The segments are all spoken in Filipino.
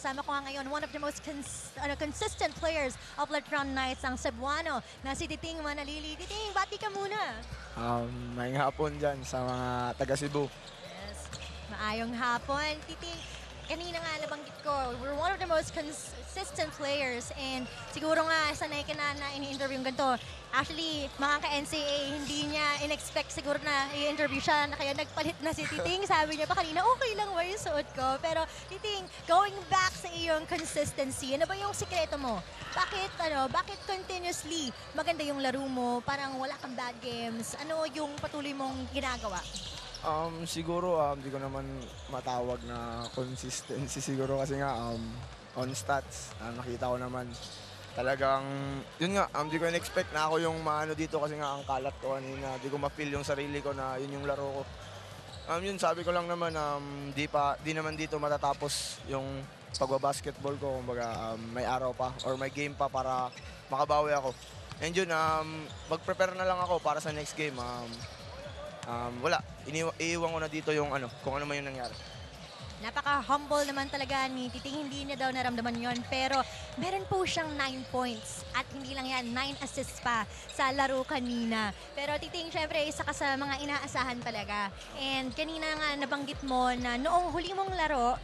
kasama ko nga ngayon, one of the most consistent players of Latron Knights, ang Cebuano na si Titing Manalili. Titing, bati ka muna. Maayong hapon dyan sa mga taga Cebu. Yes, maayong hapon. Titing, kanina nga nabanggit ko, we're one of the most consistent players and siguro nga sanay ka na ini-interview yung ganito. Actually, mga ka-NCA, hindi niya in-expect siguro na i-interview siya na kaya nagpalit na si Titing. Sabi niya pa kanina, okay lang ba yung suot ko? Pero Titing, going back sa iyong consistency, ano ba yung sikreto mo? Bakit continuously maganda yung laro mo? Parang wala kang bad games. Ano yung patuloy mong ginagawa? Siguro di ko naman matawag na consistency siguro kasi nga on stats nakita ko naman talagang yun nga di ko in-expect na ako yung maano dito kasi nga ang kalat ko kanina, di ko ma-feel yung sarili ko na yun yung laro ko. Yun sabi ko lang naman di naman dito matatapos yung pagbabasketball ko, kumbaga may araw pa or may game pa para makabawi ako. And yun mag-prepare na lang ako para sa next game. Wala, iiwan ko na dito yung kung ano man yung nangyari. Napaka-humble naman talaga ni Titing, hindi niya daw naramdaman yon, pero meron po siyang 9 points at hindi lang yan, 9 assists pa sa laro kanina. Pero Titing, syempre isa ka sa mga inaasahan talaga. And kanina nga nabanggit mo na noong huling laro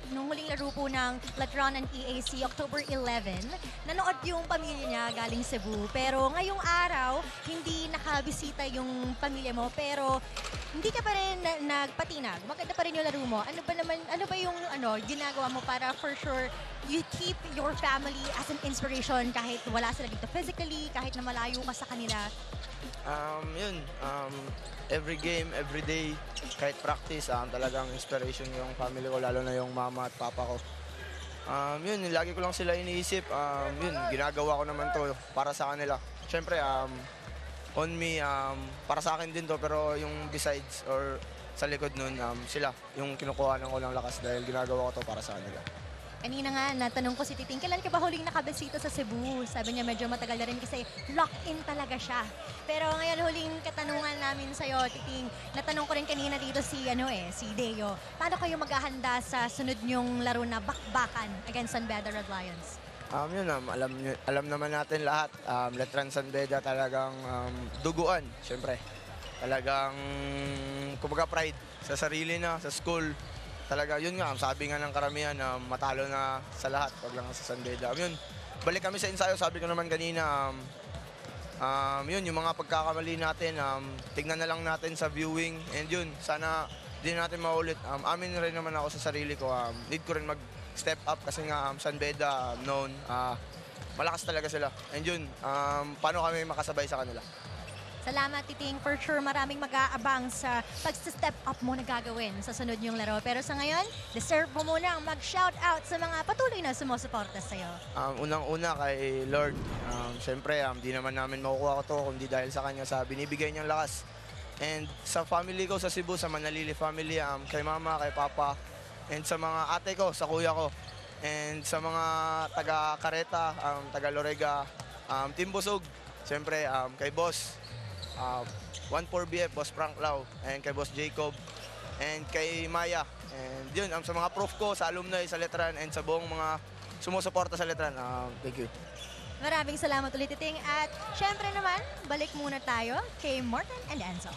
po ng Latron and EAC, October 11, nanood yung pamilya niya galing Cebu. Pero ngayong araw, hindi nakabisita yung pamilya mo, pero hindi ka pa rin nagpatinag. Maganda pa rin yung laro mo. Ano ba yung ginagawa mo para for sure you keep your family as an inspiration kahit wala sila dito physically, kahit na malayo ka sa kanila? Every game, every day, kahit practice, talagang inspiration yung family ko, lalo na yung mama at papa ko. Lagi ko lang sila iniisip. Ginagawa ko naman to para sa kanila. Siyempre, on me, para sa akin din to, pero yung besides or sa likod nun, sila yung kinukuha ng ulang lakas dahil ginagawa ko to para sa kanila. Kanina nga, natanong ko si Titing, kailan ka ba huling nakabisita sa Cebu? Sabi niya medyo matagal na rin kasi locked-in talaga siya. Pero ngayon, huling katanungan namin sa'yo, Titing, natanong ko rin kanina dito si Deo. Paano kayo maghahanda sa sunod niyong laro na bakbakan against San Beda Red Lions? Alam naman natin lahat, Latron San Beda talagang duguan, syempre. Talagang, kumbaga pride sa sarili na, sa school. Talaga, yun nga, sabi nga ng karamihan na matalo na sa lahat, pag lang sa San Beda. Balik kami sa ensayo, sabi ko naman kanina, yung mga pagkakamali natin, tignan na lang natin sa viewing. And yun, sana di natin maulit. Amin rin naman ako sa sarili ko, need ko rin mag-step up kasi nga San Beda, known, malakas talaga sila. And yun, paano kami makasabay sa kanila? Salamat, Titing. For sure, maraming mag-aabang sa pag-step up mo na gagawin sa sunod yung laro. Pero sa ngayon, deserve mo munang mag-shout out sa mga patuloy na sumusuporta sa'yo. Unang-una kay Lord. Siyempre, di naman namin makukuha ko to kundi dahil sa kanya sa binibigay niyang lakas. And sa family ko sa Cebu, sa Manalili family, kay mama, kay papa, and sa mga ate ko, sa kuya ko, and sa mga taga-Careta, taga-Lorega, Team Busog, siyempre, kay Boss, 14BF, Boss Frank Lau, and kay Boss Jacob, and kay Maya. And yun, sa mga prof ko, sa alumni, sa Letran, and sa buong mga sumusuporta sa Letran. Thank you. Maraming salamat ulit, Titing. At syempre naman, balik muna tayo kay Morgan and Enzo.